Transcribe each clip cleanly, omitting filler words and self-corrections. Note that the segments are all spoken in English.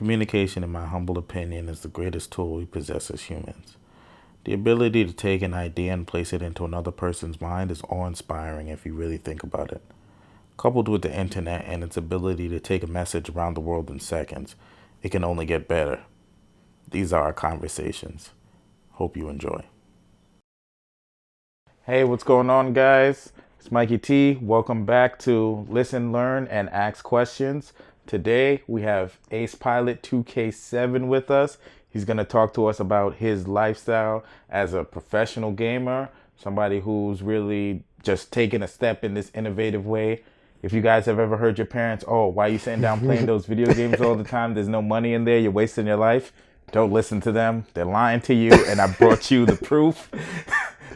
Communication, in my humble opinion, is the greatest tool we possess as humans. The ability to take an idea and place it into another person's mind is awe-inspiring if you really think about it. Coupled with the internet and its ability to take a message around the world in seconds, it can only get better. These are our conversations. Hope you enjoy. Hey, what's going on, guys? It's Mikey T. Welcome back to Listen, Learn, and Ask Questions. Today, we have AcePilot2k7 with us. He's going to talk to us about his lifestyle as a professional gamer, somebody who's really just taking a step in this innovative way. If you guys have ever heard your parents, oh, why are you sitting down playing those video games all the time? There's no money in there. You're wasting your life. Don't listen to them. They're lying to you, and I brought you the proof.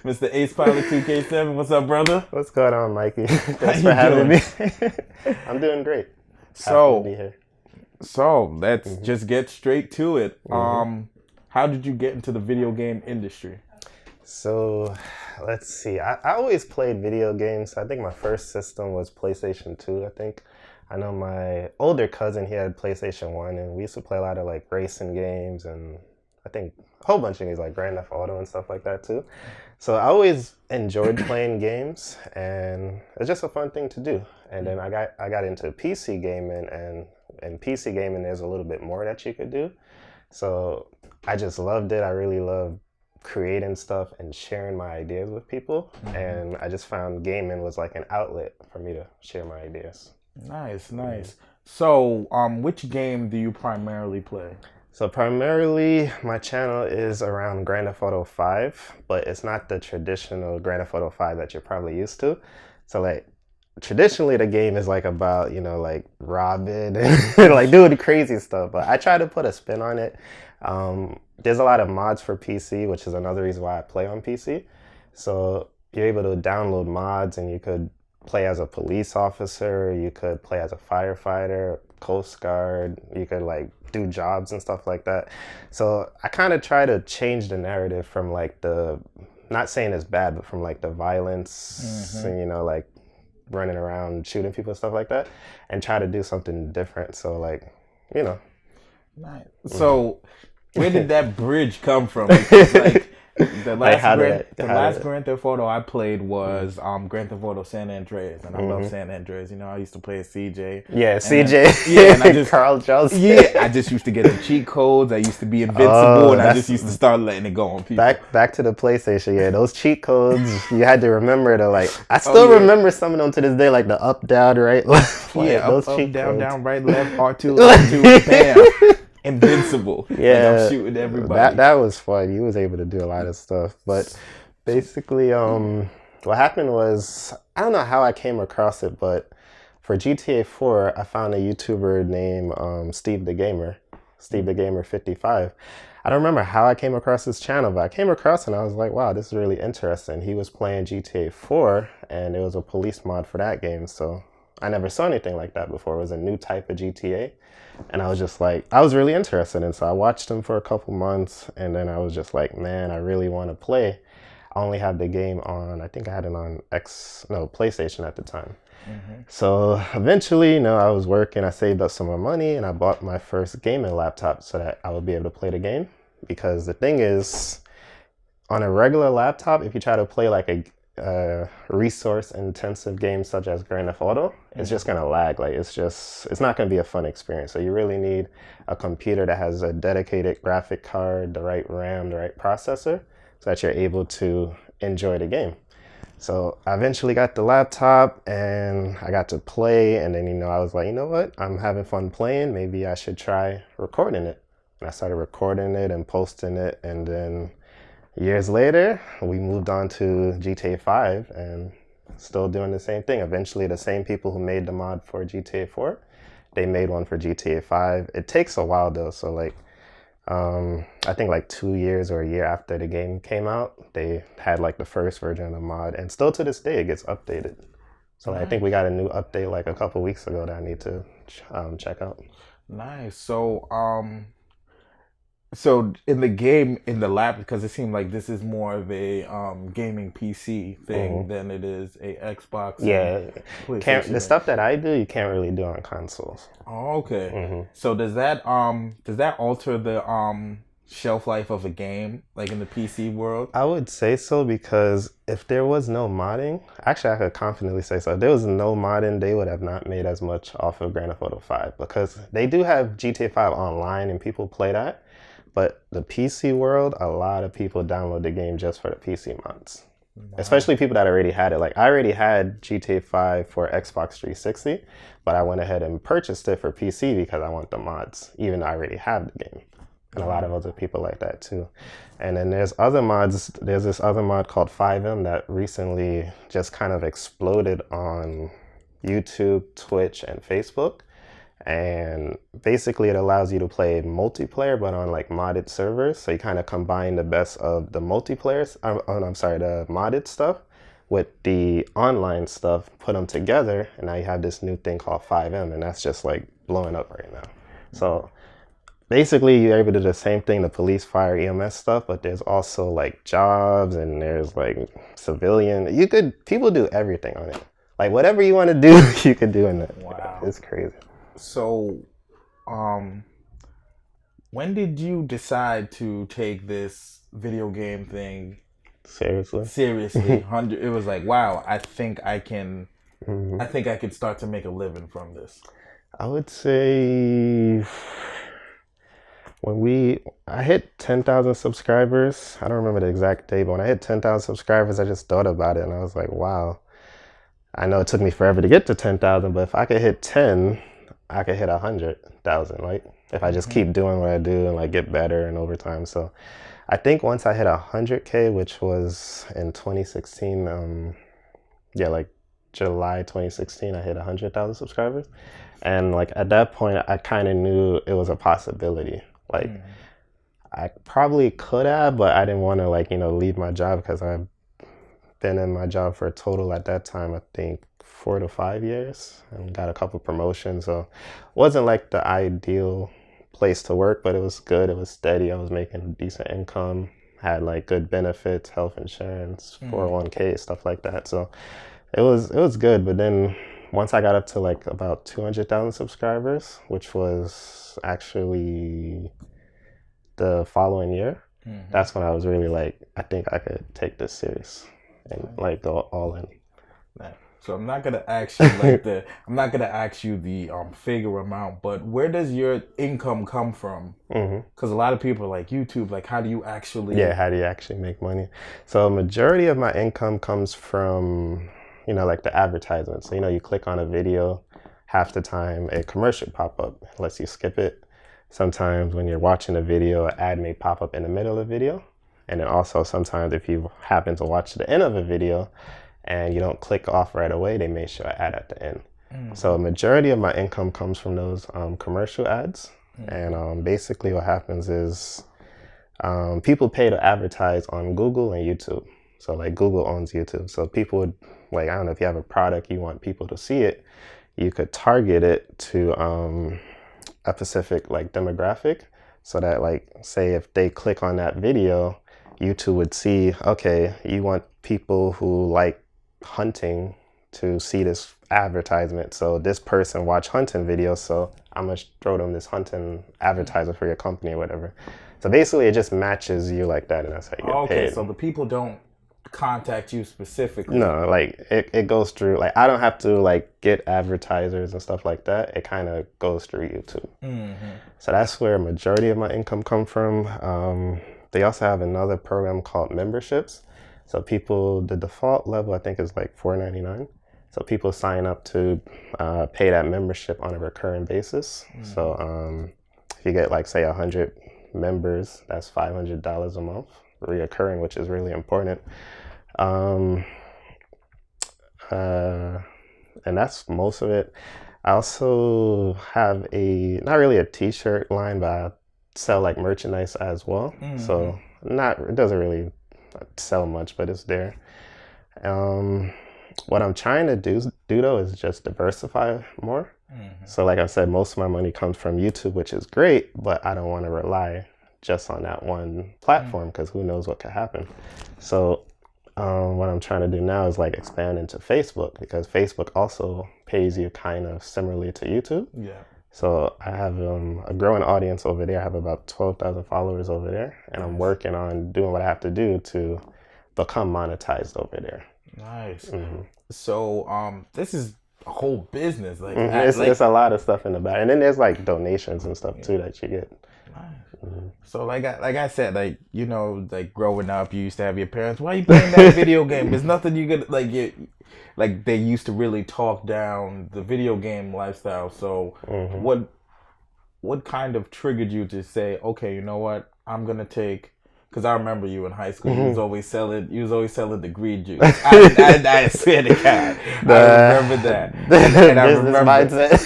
Mr. AcePilot2k7, what's up, brother? What's going on, Mikey? Thanks for having me. I'm doing great. Happy to be here. So let's just get straight to it. How did you get into the video game industry? So let's see. I always played video games. I think my first system was PlayStation 2, I think. I know my older cousin, he had PlayStation 1, and we used to play a lot of like racing games and I think a whole bunch of games like Grand Theft Auto and stuff like that too. So I always enjoyed playing games, and it's just a fun thing to do. And then I got into PC gaming, and PC gaming there's a little bit more that you could do. So I just loved it. I really loved creating stuff and sharing my ideas with people. And I just found gaming was like an outlet for me to share my ideas. Nice. So, which game do you primarily play? So primarily, my channel is around Grand Theft Auto 5, but it's not the traditional Grand Theft Auto 5 that you're probably used to. So like, traditionally the game is like about, like robbing and like doing crazy stuff, but I try to put a spin on it. There's a lot of mods for PC, which is another reason why I play on PC. So you're able to download mods and you could play as a police officer, you could play as a firefighter, Coast Guard, you could like do jobs and stuff like that. So I kind of try to change the narrative from like not saying it's bad, but from like the violence and like running around shooting people and stuff like that, and try to do something different. So like, Nice. So where did that bridge come from? Because like the last Grand Theft Auto I played was Grand Theft Auto San Andreas, and I love San Andreas. I used to play as CJ. Yeah, CJ. And I just Carl Johnson. Yeah, I just used to get the cheat codes. I used to be invincible, and I just used to start letting it go on people. Back to the PlayStation. Yeah, those cheat codes you had to remember to like. I still remember some of them to this day, like the up, down, right, left. Like, yeah, those up, cheat down, codes. down, right, left, R2, bam. Invincible. Yeah, like I'm shooting everybody. That was fun. You was able to do a lot of stuff, but basically, what happened was I don't know how I came across it, but for GTA 4, I found a YouTuber named Steve the Gamer 55. I don't remember how I came across his channel, but I came across it and I was like, wow, this is really interesting. He was playing GTA 4, and it was a police mod for that game, so I never saw anything like that before. It was a new type of GTA. And I was just like, I was really interested. And so I watched him for a couple months. And then I was just like, man, I really want to play. I only had the game on, I think I had it on PlayStation at the time. So eventually, I was working. I saved up some more money and I bought my first gaming laptop so that I would be able to play the game. Because the thing is, on a regular laptop, if you try to play like a resource intensive games such as Grand Theft Auto, it's just gonna lag. Like it's not gonna be a fun experience. So you really need a computer that has a dedicated graphic card, the right RAM, the right processor, so that you're able to enjoy the game. So I eventually got the laptop and I got to play, and then I was like, you know what, I'm having fun playing, maybe I should try recording it. And I started recording it and posting it, and then years later, we moved on to GTA 5 and still doing the same thing. Eventually, the same people who made the mod for GTA 4, they made one for GTA 5. It takes a while though. So like, I think like 2 years or a year after the game came out, they had like the first version of the mod, and still to this day, it gets updated. So I think we got a new update like a couple weeks ago that I need to check out. Nice. So, So in the game, in the lab, because it seemed like this is more of a gaming PC thing Hmm. than it is a Xbox and Yeah, can't PlayStation the thing. stuff that I do you can't really do on consoles. Oh, okay. Hmm. So does that alter the shelf life of a game like in the PC world? I would say so because if there was no modding, actually I could confidently say so. If there was no modding, they would have not made as much off of Grand Theft Auto 5 because they do have GTA 5 online and people play that. But the PC world, a lot of people download the game just for the PC mods. Wow. Especially people that already had it. Like I already had GTA 5 for Xbox 360, but I went ahead and purchased it for PC because I want the mods, even though I already have the game. And a lot of other people like that too. And then there's other mods. There's this other mod called 5M that recently just kind of exploded on YouTube, Twitch, and Facebook. And basically, it allows you to play multiplayer, but on like modded servers. So you kind of combine the best of the multiplayers. Oh, no, I'm sorry, the modded stuff with the online stuff, put them together, and now you have this new thing called 5M, and that's just like blowing up right now. So basically you're able to do the same thing, the police, fire, EMS stuff, but there's also like jobs and there's like civilian. You could people do everything on it. Like whatever you want to do, you could do in it. Wow. It's crazy. So, um, when did you decide to take this video game thing Seriously. seriously? Hundred. It was like, wow. Mhm. I think I could start to make a living from this. I would say I hit 10,000 subscribers. I don't remember the exact date, but when I hit 10,000 subscribers, I just thought about it and I was like, wow. I know it took me forever to get to 10,000, but if I could hit 10, I could hit 100,000. Like if I just Hmm. keep doing what I do and like get better and over time. So I think once I hit 100K, which was in 2016, yeah, like July 2016, I hit 100,000 subscribers. And like at that point, I kind of knew it was a possibility. Like I probably could have, but I didn't want to like, leave my job because I've been in my job for a total at that time, I think 4 to 5 years and got a couple promotions. So it wasn't like the ideal place to work, but it was good. It was steady. I was making a decent income, had like good benefits, health insurance, Hmm. 401k, stuff like that. So it was good. But then once I got up to like about 200,000 subscribers, which was actually the following year, Hmm. that's when I was really like, I think I could take this serious and like go all in. So I'm not gonna ask you like I'm not gonna ask you the figure amount, but where does your income come from? Hmm. Because a lot of people are like YouTube, like how do you Yeah, actually? how do you actually make money? So a majority of my income comes from, like the advertisements. So, you click on a video, half the time a commercial pop up, lets you skip it. Sometimes when you're watching a video, an ad may pop up in the middle of the video. And then also sometimes if you happen to watch the end of a video and you don't click off right away, they may show an ad at the end. So a Hmm. majority of my income comes from those commercial ads. And Hmm. basically what happens is people pay to advertise on Google and YouTube. So like Google owns YouTube. So people would like, I don't know, if you have a product, you want people to see it, you could target it to a specific like demographic so that like say if they click on that video, YouTube would see, okay, you want people who like hunting to see this advertisement. So this person watch hunting videos, so I'm gonna throw them this hunting advertisement for your company or whatever. So basically, it just matches you like that, and that's how you get Okay, paid. so the people don't contact you specifically. No, like it goes through, like I don't have to like get advertisers and stuff like that. It kind of goes through YouTube. Hmm. So that's where a majority of my income come from. They also have another program called memberships. So people, the default level I think is like $4.99. So people sign up to pay that membership on a recurring basis. So Hmm. if you get like say 100 members, that's $500 a month reoccurring, which is really important. Um, uh, and that's most of it. I also have not really a t-shirt line, but I sell like merchandise as well. Hmm. So it doesn't really sell much, but it's there. Um, what I'm trying to do though is just diversify more. Hmm. So like I said, most of my money comes from YouTube, which is great, but I don't want to rely just on that one platform, because who knows what could happen. So what I'm trying to do now is like expand into Facebook, because Facebook also pays you kind of similarly to YouTube. Yeah. So I have a growing audience over there. I have about 12,000 followers over there, and I'm working on doing what I have to do to become monetized over there. Nice. So this is a whole business. Like, it's a lot of stuff in the back, and then there's like donations and stuff too that you get. So like I said, like, you know, like growing up, you used to have your parents, why are you playing that video game? There's nothing you could like they used to really talk down the video game lifestyle. So what kind of triggered you to say, okay, you know what, I'm gonna take, because I remember you in high school, you was always selling degree juice. I swear to God, I remember that. And I remember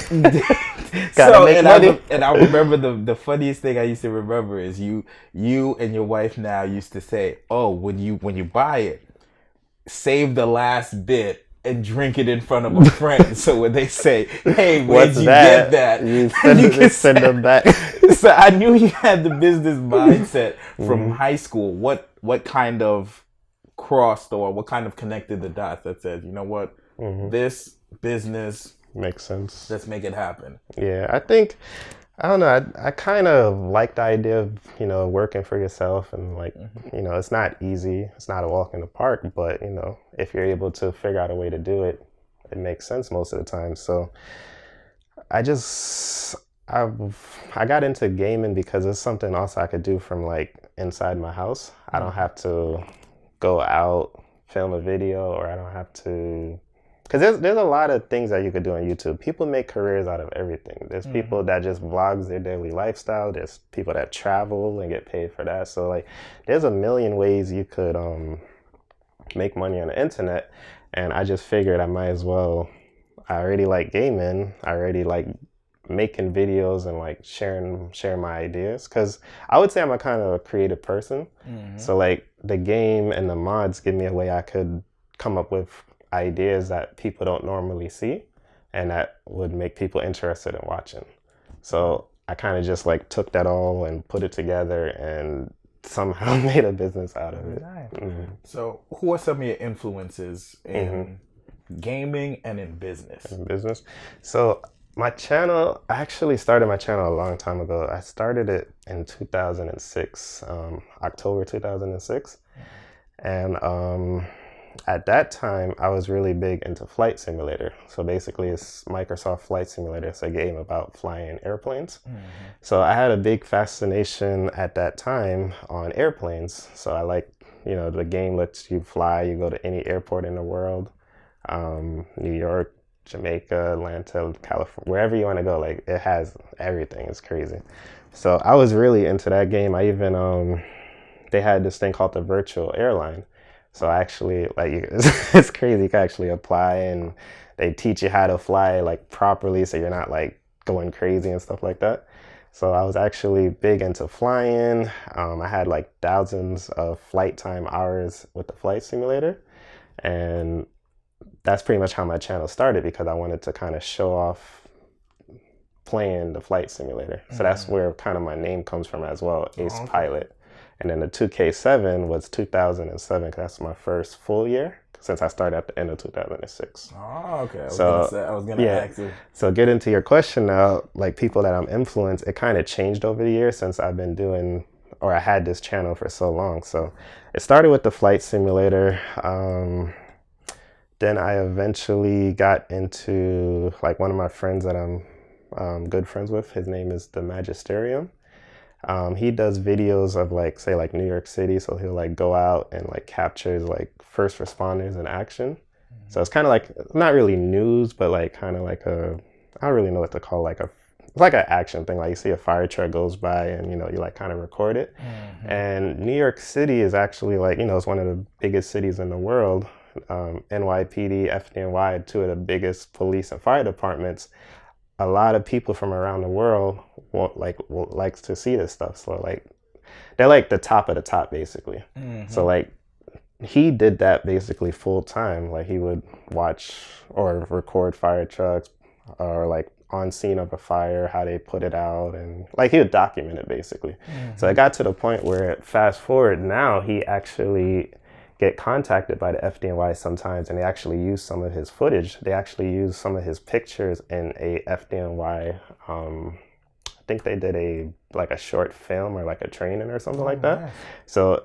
so and I remember the funniest thing I used to remember is you and your wife now used to say, oh, when you buy it, save the last bit and drink it in front of a friend. So when they say, hey, where'd you get that? You can send them back. So I knew you had the business mindset from high school. What kind of crossed, or what kind of connected the dots that says, you know what, this business makes sense. Let's make it happen. Yeah, I think, I don't know, I kind of like the idea of, you know, working for yourself, and like, you know, it's not easy. It's not a walk in the park, but, you know, if you're able to figure out a way to do it, it makes sense most of the time. So I got into gaming because it's something also I could do from like inside my house. I don't have to go out, film a video, or I don't have to, because there's a lot of things that you could do on YouTube. People make careers out of everything. There's people that just vlogs their daily lifestyle. There's people that travel and get paid for that. So like, there's a million ways you could make money on the internet. And I just figured I might as well. I already like gaming. I already like making videos and like sharing my ideas. Because I would say I'm a kind of a creative person. So like the game and the mods give me a way I could come up with ideas that people don't normally see, and that would make people interested in watching. So I kind of just like took that all and put it together and somehow made a business out of it. So who are some of your influences in gaming and in business? So my channel, I actually started my channel a long time ago. I started it in 2006, October 2006. And at that time, I was really big into Flight Simulator. So basically, it's Microsoft Flight Simulator. It's a game about flying airplanes. So I had a big fascination at that time on airplanes. So I like, you know, the game lets you fly. You go to any airport in the world, New York, Jamaica, Atlanta, California, wherever you want to go. Like, it has everything. It's crazy. So I was really into that game. I even, they had this thing called the virtual airline. So actually, like, it's crazy. You can actually apply, and they teach you how to fly like properly, so you're not like going crazy and stuff like that. So I was actually big into flying. I had like thousands of flight time hours with the flight simulator, and that's pretty much how my channel started, because I wanted to kind of show off playing the flight simulator. So that's where kind of my name comes from as well, AcePilot. And then the 2K7 was 2007, because that's my first full year, since I started at the end of 2006. Oh, okay. I was gonna ask you. So get into your question now, like people that I'm influenced, it kind of changed over the years since I've been doing, or I had this channel for so long. So it started with the flight simulator. Then I eventually got into like one of my friends that I'm good friends with. His name is The Magisterium. He does videos of like, say like New York City. So he'll like go out and like captures like first responders in action. So it's kind of like, not really news, but like kind of like I don't really know what to call, like it's like an action thing. Like you see a fire truck goes by and, you know, you like kind of record it. And New York City is actually like, you know, it's one of the biggest cities in the world. NYPD, FDNY, two of the biggest police and fire departments. A lot of people from around the world likes to see this stuff. So like, they're like the top of the top, basically. So like, he did that basically full time. Like he would watch or record fire trucks, or like on scene of a fire, how they put it out, and like he would document it basically. So it got to the point where, fast forward now, he actually get contacted by the FDNY sometimes, and they actually use some of his footage. They actually use some of his pictures in a FDNY. I think they did a short film or like a training or something like that. Nice. So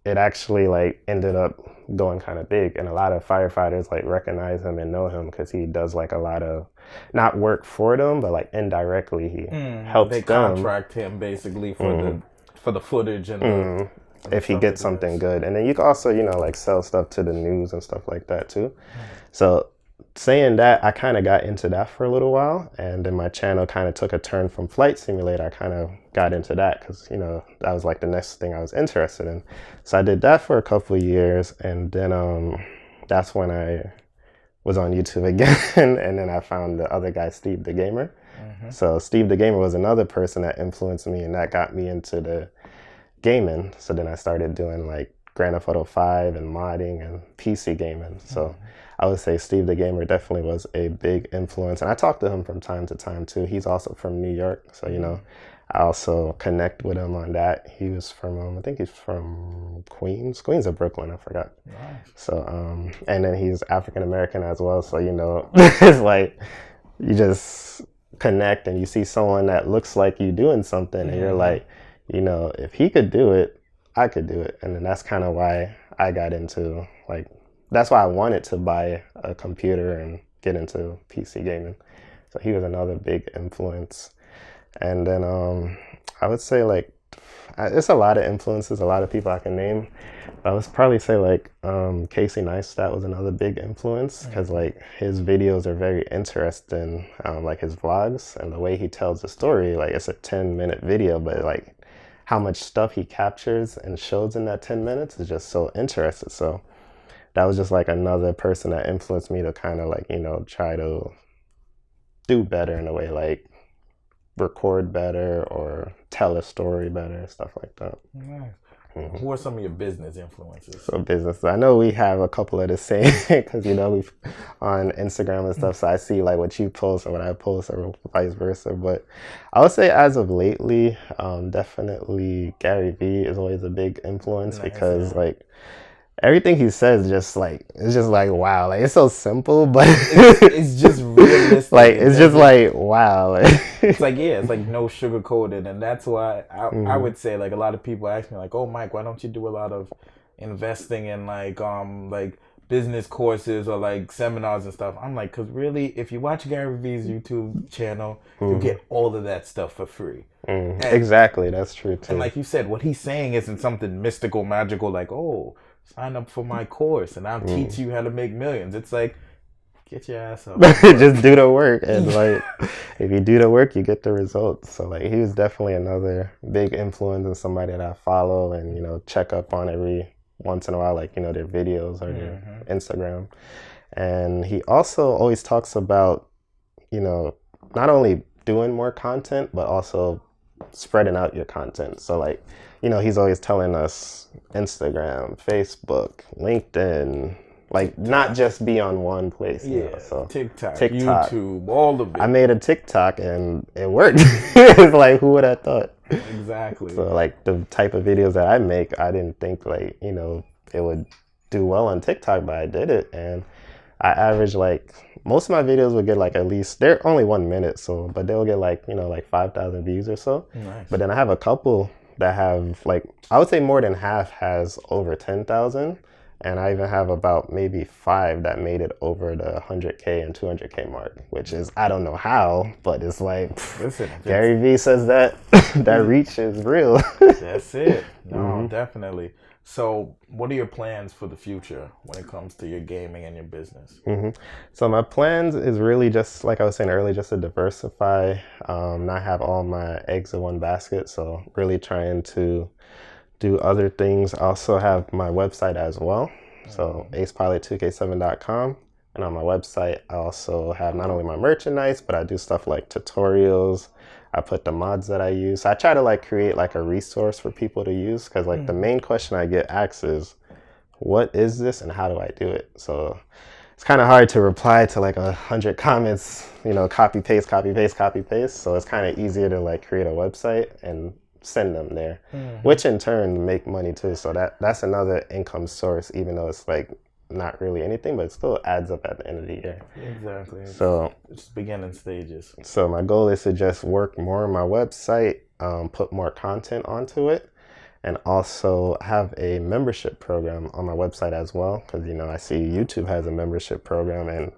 it actually like ended up going kind of big, and a lot of firefighters like recognize him and know him because he does like a lot of not work for them, but like indirectly he helps They them. contract him basically for the footage and if he gets something good. And then you can also, like sell stuff to the news and stuff like that too. So saying that, I kind of got into that for a little while, and then my channel kind of took a turn from Flight Simulator. I kind of got into that because, that was like the next thing I was interested in. So I did that for a couple of years, and then that's when I was on YouTube again, and then I found the other guy, Steve the Gamer. So Steve the Gamer was another person that influenced me, and that got me into the gaming. So then I started doing like Grand Theft Auto 5 and modding and PC gaming. So I would say Steve the Gamer definitely was a big influence. And I talk to him from time to time too. He's also from New York. So, I also connect with him on that. He was from, I think he's from Queens. Queens or Brooklyn, I forgot. Nice. So, and then he's African American as well. So, it's like you just connect and you see someone that looks like you doing something and you're like, if he could do it, I could do it. And then that's kind of why I got into like, that's why I wanted to buy a computer and get into PC gaming. So he was another big influence. And then I would say like, it's a lot of influences, a lot of people I can name. I would probably say like Casey Neistat was another big influence because like his videos are very interesting, like his vlogs and the way he tells the story. Like it's a 10-minute video, but like how much stuff he captures and shows in that 10 minutes is just so interesting. So that was just like another person that influenced me to kind of like, try to do better in a way, like record better or tell a story better, stuff like that. Nice. Who are some of your business influences? So business, I know we have a couple of the same because we've on Instagram and stuff. So I see like what you post and what I post, or vice versa. But I would say as of lately, definitely Gary Vee is always a big influence because like everything he says just like it's just like wow, like it's so simple, but it's just realistic. Like it's just like wow. It's like it's like no sugarcoated, and that's why I would say like a lot of people ask me like, oh Mike, why don't you do a lot of investing in like business courses or like seminars and stuff? I'm like, because really, if you watch Gary Vee's YouTube channel, you get all of that stuff for free. Exactly, that's true too. And like you said, what he's saying isn't something mystical, magical, like, oh, sign up for my course and I'll teach you how to make millions. It's like, get your ass up. Just do the work, and like if you do the work, you get the results. So like he was definitely another big influence and somebody that I follow and check up on every once in a while, like their videos or their Instagram. And he also always talks about not only doing more content but also spreading out your content. So like he's always telling us Instagram, Facebook, LinkedIn, like not just be on one place. So TikTok, YouTube, all of it. I made a TikTok and it worked. It's like, who would have thought? Exactly. So like the type of videos that I make, I didn't think like it would do well on TikTok, but I did it, and I average like most of my videos would get like at least, they're only 1 minute, so but they'll get like like 5,000 views or so. Nice. But then I have a couple that have like, I would say more than half has over 10,000, and I even have about maybe 5 that made it over the 100K and 200K mark, which is, I don't know how, but it's like listen, Gary Vee says that that reach is real. That's it. No, definitely. So what are your plans for the future when it comes to your gaming and your business? So my plans is really just, like I was saying earlier, just to diversify, not have all my eggs in one basket. So really trying to do other things. I also have my website as well. So AcePilot2k7.com. And on my website, I also have not only my merchandise, but I do stuff like tutorials. I put the mods that I use. So I try to like create like a resource for people to use, because like the main question I get asked is, what is this and how do I do it? So it's kind of hard to reply to like 100 comments, copy paste, copy paste, copy paste. So it's kind of easier to like create a website and send them there, which in turn make money too. So that's another income source, even though it's like not really anything, but it still adds up at the end of the year. Exactly. So it's beginning stages. So my goal is to just work more on my website, put more content onto it, and also have a membership program on my website as well. Because, I see YouTube has a membership program, and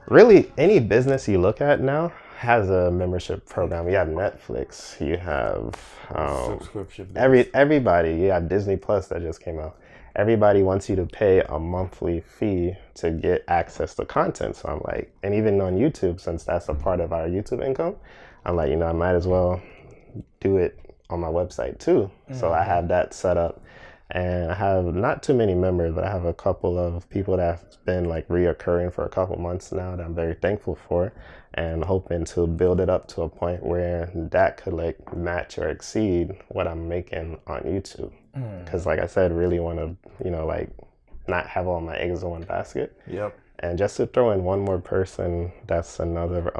really any business you look at now has a membership program. You have Netflix, you have subscription. Everybody. You have Disney Plus that just came out. Everybody wants you to pay a monthly fee to get access to content. So I'm like, and even on YouTube, since that's a part of our YouTube income, I'm like, I might as well do it on my website too. So I have that set up, and I have not too many members, but I have a couple of people that's been like reoccurring for a couple months now that I'm very thankful for, and hoping to build it up to a point where that could like match or exceed what I'm making on YouTube. Because like I said, really want to, like not have all my eggs in one basket. Yep. And just to throw in one more person, that's another,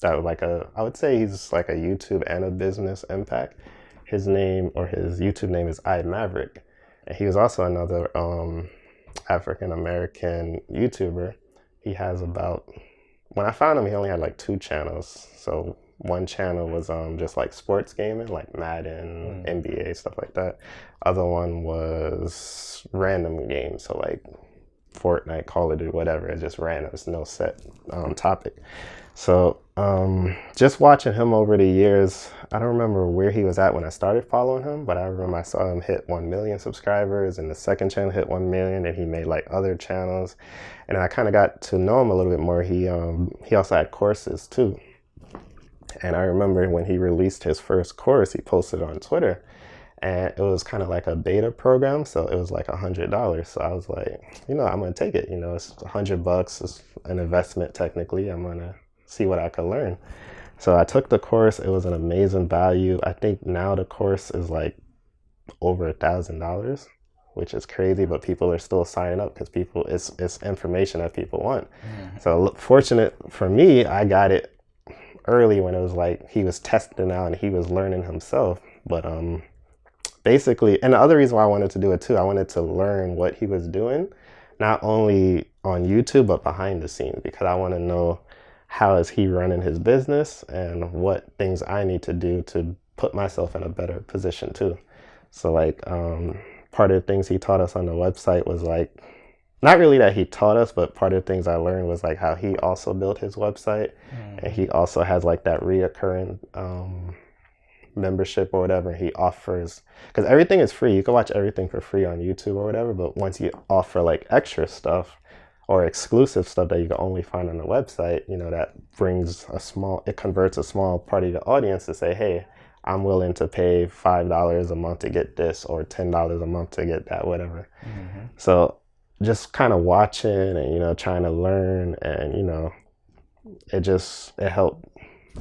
I would say he's like a YouTube and a business impact. His name, or his YouTube name, is iMaverick. And he was also another African-American YouTuber. He has when I found him, he only had like 2 channels. So one channel was just like sports gaming, like Madden, NBA, stuff like that. Other one was random games, so like Fortnite, Call of Duty, whatever. It's just random. It's no set topic. So just watching him over the years, I don't remember where he was at when I started following him, but I remember I saw him hit 1 million subscribers, and the second channel hit 1 million, and he made like other channels. And I kind of got to know him a little bit more. He also had courses too. And I remember when he released his first course, he posted on Twitter, and it was kind of like a beta program. So it was like $100. So I was like, I'm going to take it. It's $100. It's an investment technically. I'm going to see what I could learn. So I took the course. It was an amazing value. I think now the course is like over $1,000, which is crazy, but people are still signing up because it's information that people want. So fortunate for me, I got it early when it was like he was testing out and he was learning himself. But basically, and the other reason why I wanted to do it too, I wanted to learn what he was doing, not only on YouTube but behind the scenes, because I want to know how is he running his business and what things I need to do to put myself in a better position too. So like part of the things he taught us on the website was like, not really that he taught us, but part of the things I learned was like how he also built his website, and he also has like that reoccurring membership or whatever. He offers, because everything is free. You can watch everything for free on YouTube or whatever, but once you offer like extra stuff or exclusive stuff that you can only find on the website, that brings it converts a small part of the audience to say, hey, I'm willing to pay $5 a month to get this, or $10 a month to get that, whatever. So just kind of watching and, trying to learn, and, it helped,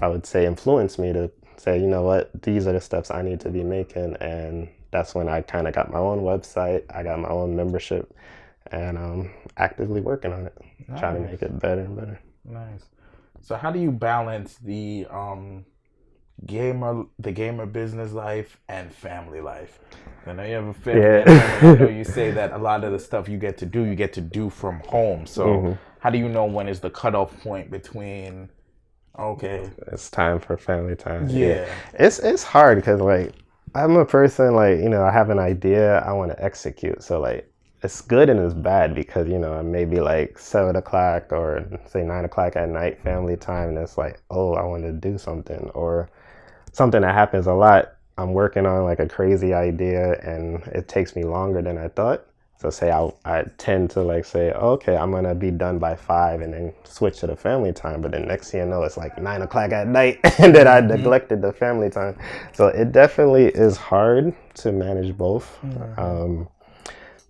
I would say, influence me to say, what, these are the steps I need to be making. And that's when I kind of got my own website. I got my own membership, and I'm actively working on it, trying to make it better and better. Nice. So how do you balance the gamer business life and family life? I know you have a family. Yeah. I know you say that a lot of the stuff you get to do from home. So how do you know when is the cutoff point between, okay, it's time for family time? Yeah. It's hard because like I'm a person, like, I have an idea, I want to execute. So like it's good and it's bad because, maybe like 7 o'clock or say 9 o'clock at night, family time, and it's like, oh, I want to do something. Or something that happens a lot, I'm working on like a crazy idea and it takes me longer than I thought. So say I tend to like say, okay, I'm going to be done by 5 and then switch to the family time. But then next thing you know, it's like 9 o'clock at night and then I neglected the family time. So it definitely is hard to manage both.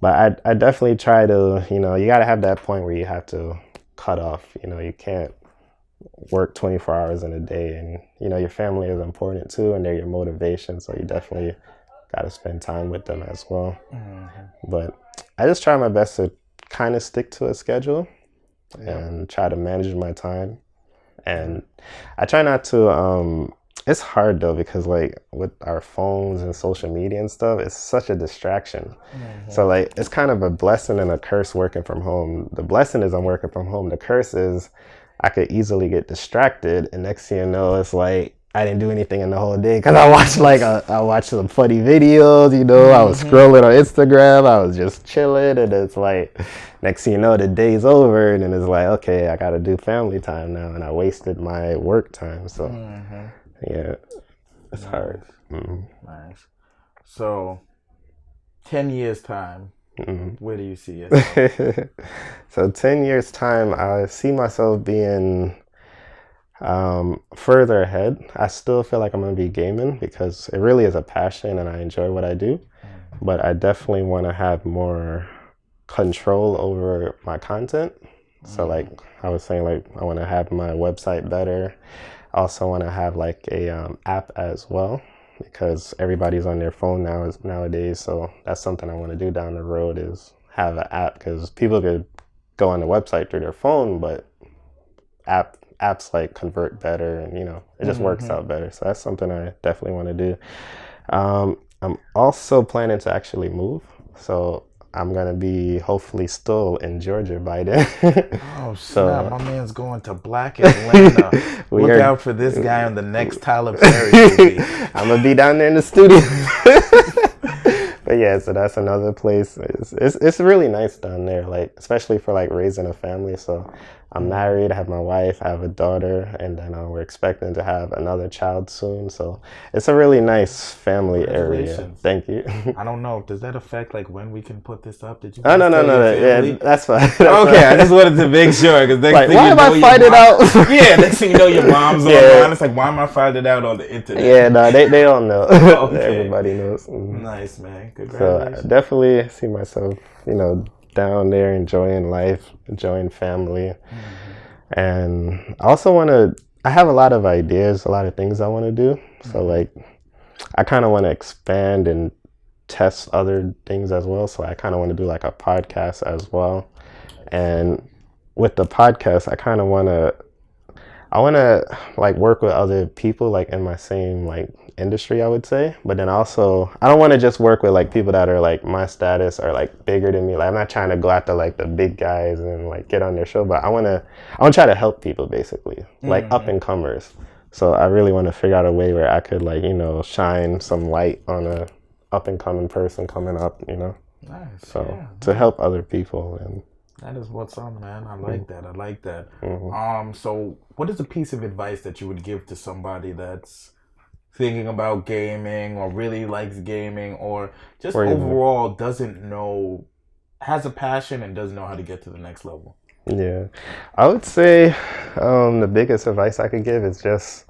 But I definitely try to, you got to have that point where you have to cut off. You can't work 24 hours in a day, and your family is important too, and they're your motivation, so you definitely got to spend time with them as well. But I just try my best to kind of stick to a schedule and try to manage my time. And I try not to, it's hard though, because like with our phones and social media and stuff, it's such a distraction. So like it's kind of a blessing and a curse working from home. The blessing is I'm working from home. The curse is I could easily get distracted, and next thing you know, it's like I didn't do anything in the whole day because I watched some funny videos, you know, I was scrolling on Instagram, I was just chilling, and it's like next thing you know, the day's over, and then it's like, okay, I got to do family time now, and I wasted my work time. So yeah, it's hard. Nice. So 10 years time, where do you see yourself? So 10 years time, I see myself being further ahead. I still feel like I'm gonna be gaming because it really is a passion and I enjoy what I do, but I definitely want to have more control over my content. So like I was saying, like I want to have my website better. I also want to have like a app as well, because everybody's on their phone nowadays. So that's something I want to do down the road, is have an app, because people could go on the website through their phone, but apps like convert better, and you know, it just works out better. So that's something I definitely want to do. I'm also planning to actually move, so I'm gonna be hopefully still in Georgia by then. Oh snap! My man's going to Black Atlanta. Look out for this guy on the next Tyler Perry movie. I'm gonna be down there in the studio. But yeah, so that's another place. It's really nice down there, like especially for like raising a family. So I'm married, I have my wife, I have a daughter, and then we're expecting to have another child soon. So it's a really nice family area. Thank you. I don't know, does that affect like when we can put this up? Did you? Oh no, yeah, that's fine. That's okay, I just wanted to make sure, because like, why am I finding out? Yeah, next thing you know, your mom's online. It's like, why am I finding out on the internet? Yeah, no, they don't know. Everybody knows. Nice, man. Congratulations. So I definitely see myself, you know, down there enjoying life, enjoying family. And I also I have a lot of ideas, a lot of things I want to do. So like I kind of want to expand and test other things as well. So I kind of want to do like a podcast as well. And with the podcast, I want to like work with other people like in my same like industry, I would say. But then also I don't want to just work with like people that are like my status or like bigger than me. Like I'm not trying to go after like the big guys and like get on their show, but I want to try to help people basically, like up and comers. So I really want to figure out a way where I could like, you know, shine some light on a up and coming person coming up, you know. Nice. So to help other people. And that is what's up, man. I like that. I like that. So what is a piece of advice that you would give to somebody that's thinking about gaming or really likes gaming, or just overall has a passion and doesn't know how to get to the next level? Yeah, I would say the biggest advice I could give is just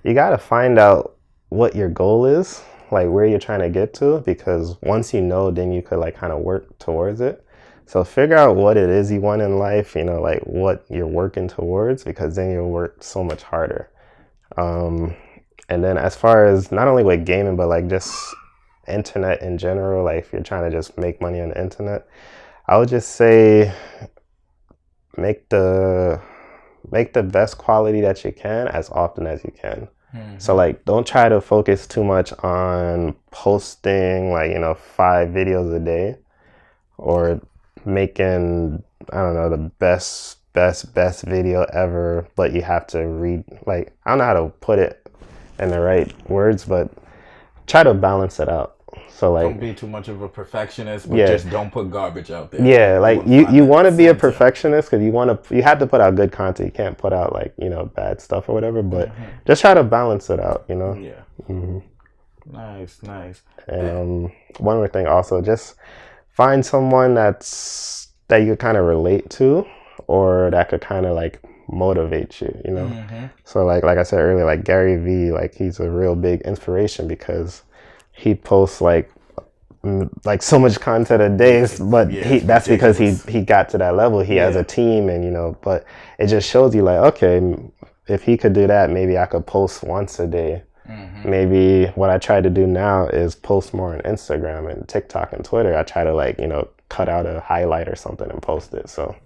you got to find out what your goal is, like where you're trying to get to, because once you know, then you could like kind of work towards it. So figure out what it is you want in life, you know, like what you're working towards, because then you'll work so much harder. And then as far as not only with gaming, but like just internet in general, like if you're trying to just make money on the internet, I would just say make the best quality that you can as often as you can. So like don't try to focus too much on posting like, you know, 5 videos a day, or making, I don't know, the best video ever, but you have to read, like, I don't know how to put it in the right words, but try to balance it out. So like, don't be too much of a perfectionist, but just don't put garbage out there. Yeah, like you want to be a perfectionist because you have to put out good content. You can't put out like, you know, bad stuff or whatever, but just try to balance it out, you know. Yeah. Nice. And one more thing also, just find someone that you could kind of relate to, or that could kind of like motivate you, you know. So like I said earlier, like Gary Vee, like he's a real big inspiration because he posts like so much content a day, but that's because he got to that level. He has a team, and you know, but it just shows you like, okay, if he could do that, maybe I could post once a day. Maybe what I try to do now is post more on Instagram and TikTok and Twitter. I try to like, you know, cut out a highlight or something and post it. So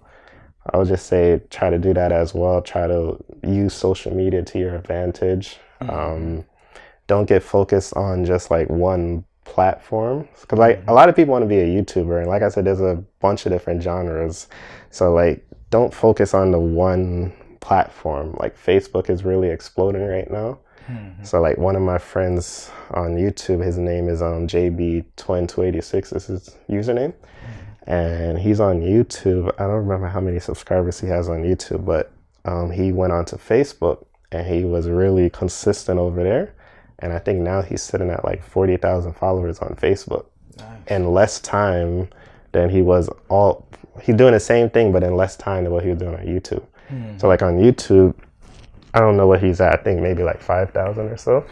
I would just say try to do that as well. Try to use social media to your advantage. Don't get focused on just like one platform, because like a lot of people want to be a YouTuber, and like I said, there's a bunch of different genres. So like don't focus on the one platform. Like Facebook is really exploding right now. So like one of my friends on YouTube, his name is JB2286 is his username, and he's on YouTube. I don't remember how many subscribers he has on YouTube, but he went on to Facebook and he was really consistent over there. And I think now he's sitting at like 40,000 followers on Facebook. Nice. In less time than he's doing the same thing, but in less time than what he was doing on YouTube. So like on YouTube, I don't know what he's at. I think maybe like 5,000 or so.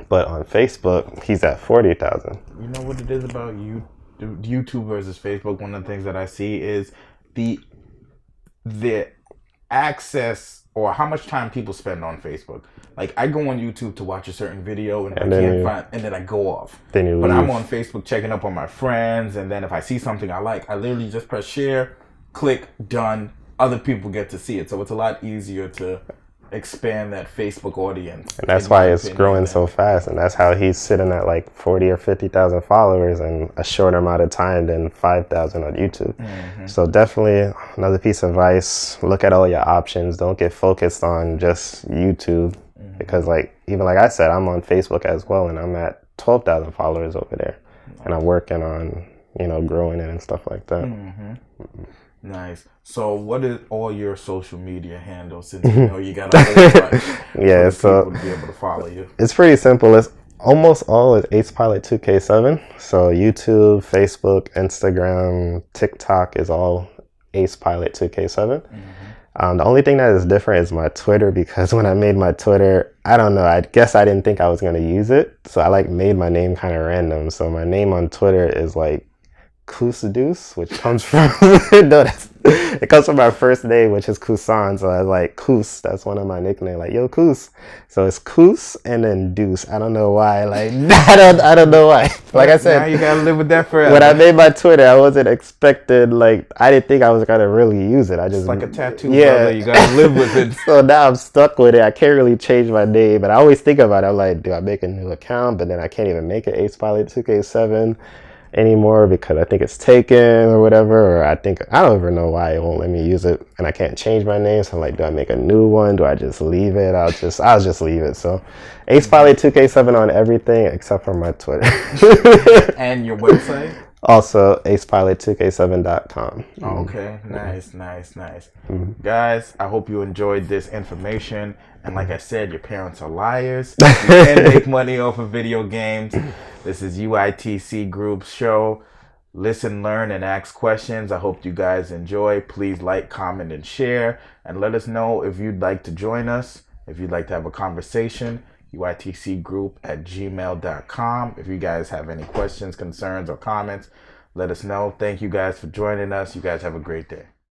But on Facebook, he's at 40,000. You know what it is about YouTube versus Facebook? One of the things that I see is the access, or how much time people spend on Facebook. Like I go on YouTube to watch a certain video and I can't find, and then I go off. But I'm on Facebook checking up on my friends, and then if I see something I like, I literally just press share, click, done. Other people get to see it, so it's a lot easier to expand that Facebook audience. And that's why it's growing so fast, and that's how he's sitting at like 40 or 50,000 followers in a shorter amount of time than 5,000 on YouTube. So definitely another piece of advice, look at all your options. Don't get focused on just YouTube, because like even like I said, I'm on Facebook as well, and I'm at 12,000 followers over there, and I'm working on growing it and stuff like that. Nice. So what is all your social media handles, since you got a whole bunch? Yeah, so people to be able to follow you. It's pretty simple. It's almost all is AcePilot2k7. So YouTube, Facebook, Instagram, TikTok is all AcePilot2k7. The only thing that is different is my Twitter, because when I made my Twitter, I don't know, I guess I didn't think I was going to use it. So I like made my name kind of random. So my name on Twitter is like Kusadeuce, which comes from it comes from my first name, which is Kusan. So I was like Kus. That's one of my nicknames. Like yo Kus. So it's Kus and then Deuce. I don't know why. Like I don't know why. Like I said, now you gotta live with that forever. When I made my Twitter, I wasn't expected. Like I didn't think I was gonna really use it. I just it's like a tattoo. Brother. You gotta live with it. So now I'm stuck with it. I can't really change my name, but I always think about it. I'm like, do I make a new account? But then I can't even make it AcePilot2k7 anymore because I think it's taken or whatever, or I don't even know why it won't let me use it, and I can't change my name. So I'm like, do I make a new one? Do I just leave it? I'll just leave it. So AcePilot2k7 on everything except for my Twitter. And your website? Also AcePilot2k7.com. Okay, nice. Guys, I hope you enjoyed this information. And like I said, your parents are liars. You can make money off of video games. This is UITC Group's show. Listen, learn, and ask questions. I hope you guys enjoy. Please like, comment, and share. And let us know if you'd like to join us, if you'd like to have a conversation. UITCgroup@gmail.com. If you guys have any questions, concerns, or comments, let us know. Thank you guys for joining us. You guys have a great day.